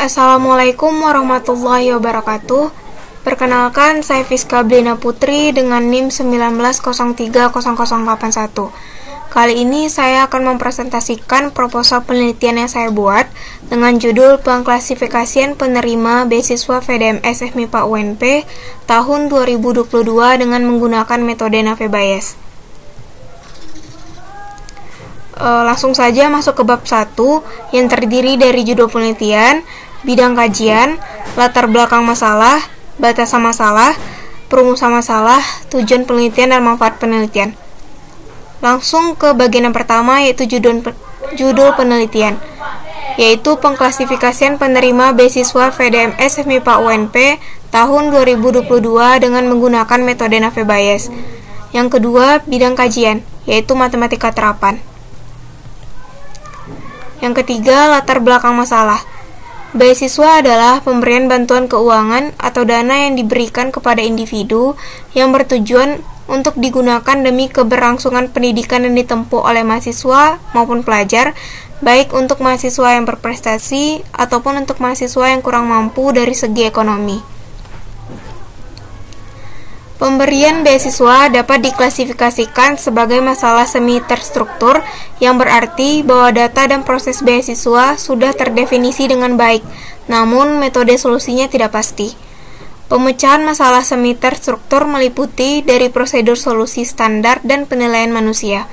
Assalamualaikum warahmatullahi wabarakatuh. Perkenalkan, saya Fiska Blina Putri dengan NIM 19030081. Kali ini saya akan mempresentasikan proposal penelitian yang saya buat dengan judul Pengklasifikasian penerima beasiswa VDMS FMIPA UNP tahun 2022 dengan menggunakan metode Nave Bayes. Langsung saja masuk ke bab 1 yang terdiri dari judul penelitian, bidang kajian, latar belakang masalah, batasan masalah, perumusan masalah, tujuan penelitian dan manfaat penelitian. Langsung ke bagian yang pertama, yaitu judul penelitian, yaitu pengklasifikasian penerima beasiswa VDMS FMIPA UNP tahun 2022 dengan menggunakan metode Nave Bayes. Yang kedua, bidang kajian, yaitu matematika terapan. Yang ketiga, latar belakang masalah. Beasiswa adalah pemberian bantuan keuangan atau dana yang diberikan kepada individu yang bertujuan untuk digunakan demi keberlangsungan pendidikan yang ditempuh oleh mahasiswa maupun pelajar, baik untuk mahasiswa yang berprestasi ataupun untuk mahasiswa yang kurang mampu dari segi ekonomi. Pemberian beasiswa dapat diklasifikasikan sebagai masalah semi terstruktur, yang berarti bahwa data dan proses beasiswa sudah terdefinisi dengan baik, namun metode solusinya tidak pasti. Pemecahan masalah semi terstruktur meliputi dari prosedur solusi standar dan penilaian manusia.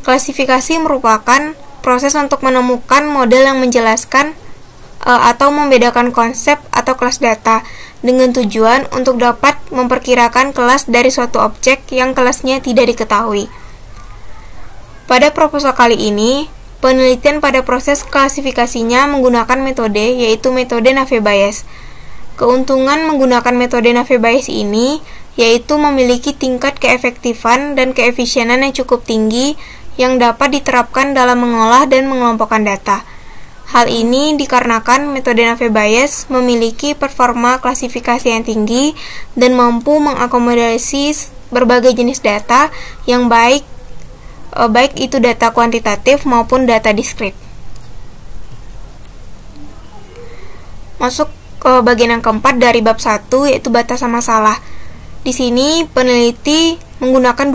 Klasifikasi merupakan proses untuk menemukan model yang menjelaskan atau membedakan konsep atau kelas data dengan tujuan untuk dapat memperkirakan kelas dari suatu objek yang kelasnya tidak diketahui. Pada proposal kali ini, penelitian pada proses klasifikasinya menggunakan metode, yaitu metode Nave Bayes. Keuntungan menggunakan metode Nave Bayes ini yaitu memiliki tingkat keefektifan dan keefisienan yang cukup tinggi yang dapat diterapkan dalam mengolah dan mengelompokkan data. Hal ini dikarenakan metode Nave Bayes memiliki performa klasifikasi yang tinggi dan mampu mengakomodasi berbagai jenis data yang baik itu data kuantitatif maupun data diskrit. Masuk ke bagian yang keempat dari bab 1, yaitu batasan masalah. Di sini peneliti menggunakan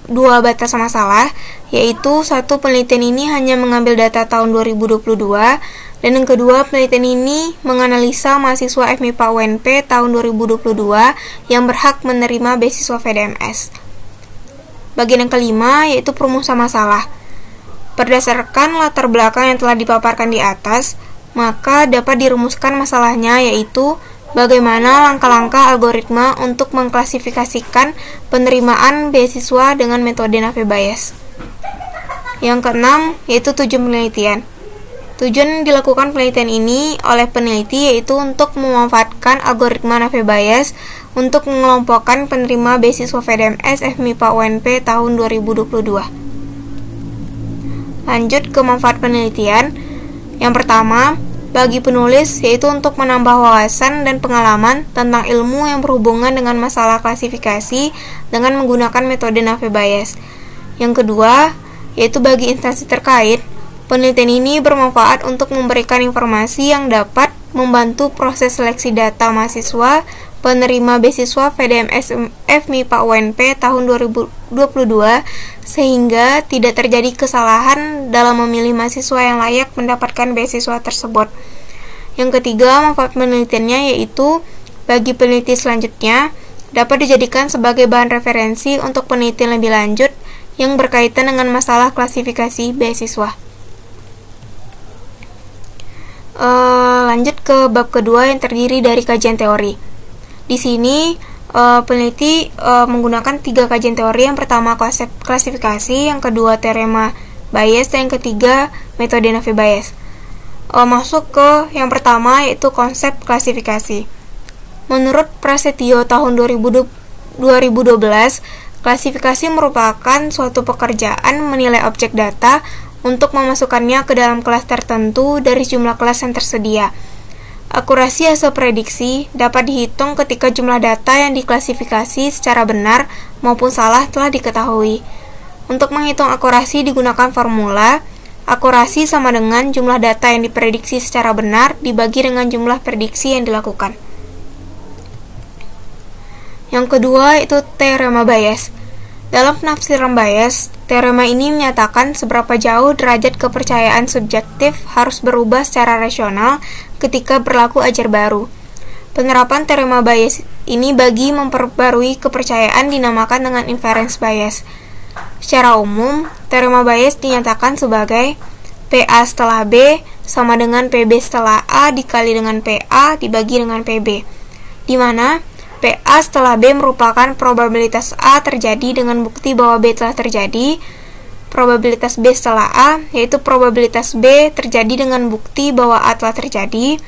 dua batasan masalah, yaitu satu, penelitian ini hanya mengambil data tahun 2022, dan yang kedua, penelitian ini menganalisa mahasiswa FMIPA UNP tahun 2022 yang berhak menerima beasiswa VDMS. Bagian yang kelima, yaitu perumusan masalah. Berdasarkan latar belakang yang telah dipaparkan di atas, maka dapat dirumuskan masalahnya, yaitu bagaimana langkah-langkah algoritma untuk mengklasifikasikan penerimaan beasiswa dengan metode Nave Bayes. Yang keenam, yaitu tujuan penelitian. Tujuan dilakukan penelitian ini oleh peneliti yaitu untuk memanfaatkan algoritma Nave Bayes untuk mengelompokkan penerima beasiswa VDMS FMIPA UNP tahun 2022. Lanjut ke manfaat penelitian. Yang pertama, bagi penulis, yaitu untuk menambah wawasan dan pengalaman tentang ilmu yang berhubungan dengan masalah klasifikasi dengan menggunakan metode Nave Bayes. Yang kedua, yaitu bagi instansi terkait, penelitian ini bermanfaat untuk memberikan informasi yang dapat membantu proses seleksi data mahasiswa penerima beasiswa VDMS FMIPA UNP tahun 2022 sehingga tidak terjadi kesalahan dalam memilih mahasiswa yang layak mendapatkan beasiswa tersebut. Yang ketiga, manfaat penelitiannya yaitu bagi peneliti selanjutnya dapat dijadikan sebagai bahan referensi untuk penelitian lebih lanjut yang berkaitan dengan masalah klasifikasi beasiswa. Lanjut ke bab kedua yang terdiri dari kajian teori. Di sini peneliti menggunakan 3 kajian teori. Yang pertama konsep klasifikasi, yang kedua teorema Bayes, dan yang ketiga metode Nave Bayes. Masuk ke yang pertama, yaitu konsep klasifikasi. Menurut Prasetyo tahun 2012, klasifikasi merupakan suatu pekerjaan menilai objek data untuk memasukkannya ke dalam kelas tertentu dari jumlah kelas yang tersedia. Akurasi hasil prediksi dapat dihitung ketika jumlah data yang diklasifikasi secara benar maupun salah telah diketahui. Untuk menghitung akurasi digunakan formula Akurasi sama dengan jumlah data yang diprediksi secara benar dibagi dengan jumlah prediksi yang dilakukan. Yang kedua itu teorema Bayes. Dalam penafsiran Bayes, teorema ini menyatakan seberapa jauh derajat kepercayaan subjektif harus berubah secara rasional ketika berlaku ajar baru. Penerapan teorema Bayes ini bagi memperbarui kepercayaan dinamakan dengan inference bias. Secara umum, teorema Bayes dinyatakan sebagai PA setelah B sama dengan PB setelah A dikali dengan PA dibagi dengan PB, di mana PA setelah B merupakan probabilitas A terjadi dengan bukti bahwa B telah terjadi, probabilitas B setelah A yaitu probabilitas B terjadi dengan bukti bahwa A telah terjadi,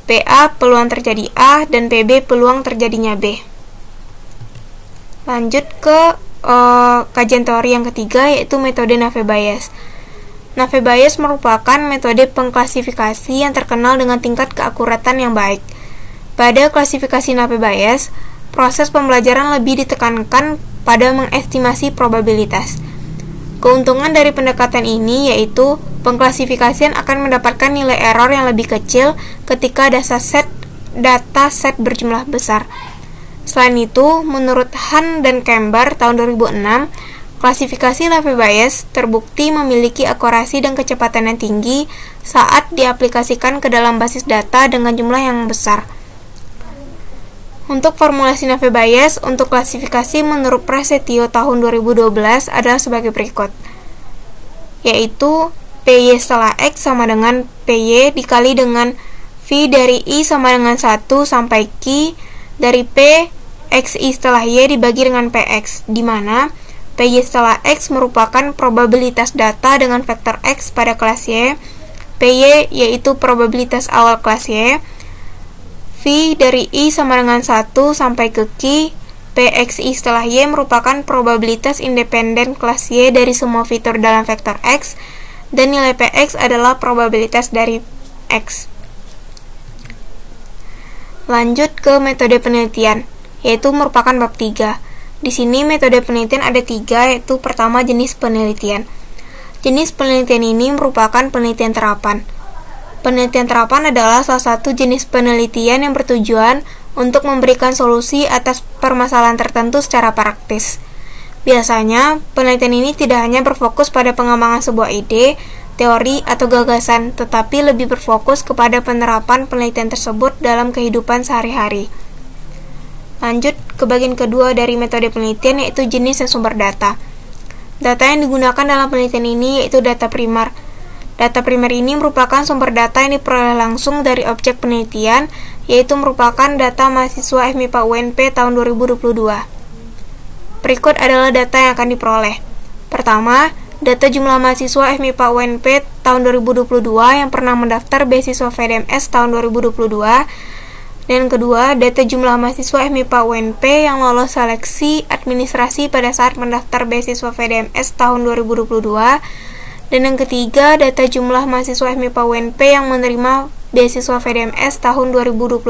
PA peluang terjadi A, dan PB peluang terjadinya B. Lanjut ke kajian teori yang ketiga, yaitu metode Naive Bayes. Naive Bayes merupakan metode pengklasifikasi yang terkenal dengan tingkat keakuratan yang baik. Pada klasifikasi Naive Bayes, proses pembelajaran lebih ditekankan pada mengestimasi probabilitas. Keuntungan dari pendekatan ini yaitu pengklasifikasian akan mendapatkan nilai error yang lebih kecil ketika data set berjumlah besar. Selain itu, menurut Han dan Kembar tahun 2006, klasifikasi Naive Bayes terbukti memiliki akurasi dan kecepatan yang tinggi saat diaplikasikan ke dalam basis data dengan jumlah yang besar. Untuk formulasi Naive Bayes untuk klasifikasi menurut Prasetyo tahun 2012 adalah sebagai berikut, yaitu PY setelah X sama dengan PY dikali dengan V dari I sama dengan 1 sampai Q dari P XI setelah Y dibagi dengan PX, di mana PY setelah X merupakan probabilitas data dengan vektor X pada kelas Y, PY yaitu probabilitas awal kelas Y, V dari I sama dengan 1 sampai ke Q, PXI setelah Y merupakan probabilitas independen kelas Y dari semua fitur dalam vektor X, dan nilai PX adalah probabilitas dari X. Lanjut ke metode penelitian, yaitu merupakan bab 3. Di sini metode penelitian ada 3, yaitu pertama jenis penelitian. Jenis penelitian ini merupakan penelitian terapan. Penelitian terapan adalah salah satu jenis penelitian yang bertujuan untuk memberikan solusi atas permasalahan tertentu secara praktis. Biasanya, penelitian ini tidak hanya berfokus pada pengembangan sebuah ide, teori, atau gagasan, tetapi lebih berfokus kepada penerapan penelitian tersebut dalam kehidupan sehari-hari. Lanjut ke bagian kedua dari metode penelitian, yaitu jenis dan sumber data. Data yang digunakan dalam penelitian ini yaitu data primer. Data primer ini merupakan sumber data yang diperoleh langsung dari objek penelitian, yaitu merupakan data mahasiswa FMIPA UNP tahun 2022. Berikut adalah data yang akan diperoleh. Pertama, data jumlah mahasiswa FMIPA UNP tahun 2022 yang pernah mendaftar beasiswa VDMS tahun 2022. Dan kedua, data jumlah mahasiswa FMIPA UNP yang lolos seleksi administrasi pada saat mendaftar beasiswa VDMS tahun 2022. Dan yang ketiga, data jumlah mahasiswa FMIPA UNP yang menerima beasiswa VDMS tahun 2022.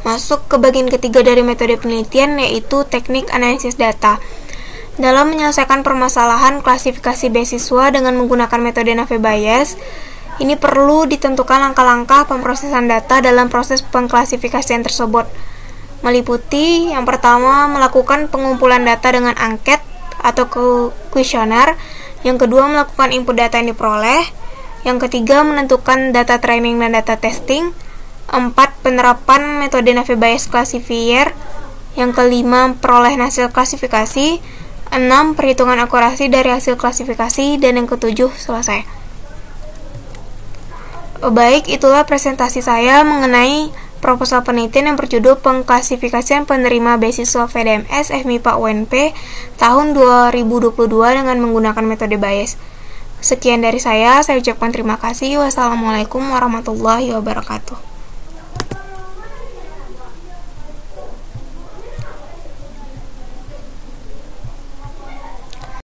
Masuk ke bagian ketiga dari metode penelitian, yaitu teknik analisis data. Dalam menyelesaikan permasalahan klasifikasi beasiswa dengan menggunakan metode Naive Bayes, ini perlu ditentukan langkah-langkah pemrosesan data dalam proses pengklasifikasian tersebut. Meliputi, yang pertama, melakukan pengumpulan data dengan angket atau kuesioner, yang kedua melakukan input data yang diperoleh, yang ketiga menentukan data training dan data testing, 4 penerapan metode Naive Bayes classifier, yang kelima peroleh hasil klasifikasi, 6 perhitungan akurasi dari hasil klasifikasi, dan yang ketujuh selesai. Baik, itulah presentasi saya mengenai proposal penelitian yang berjudul Pengklasifikasian Penerima Beasiswa VDMS FMIPA UNP tahun 2022 dengan menggunakan metode Bayes. Sekian dari saya ucapkan terima kasih. Wassalamualaikum warahmatullahi wabarakatuh.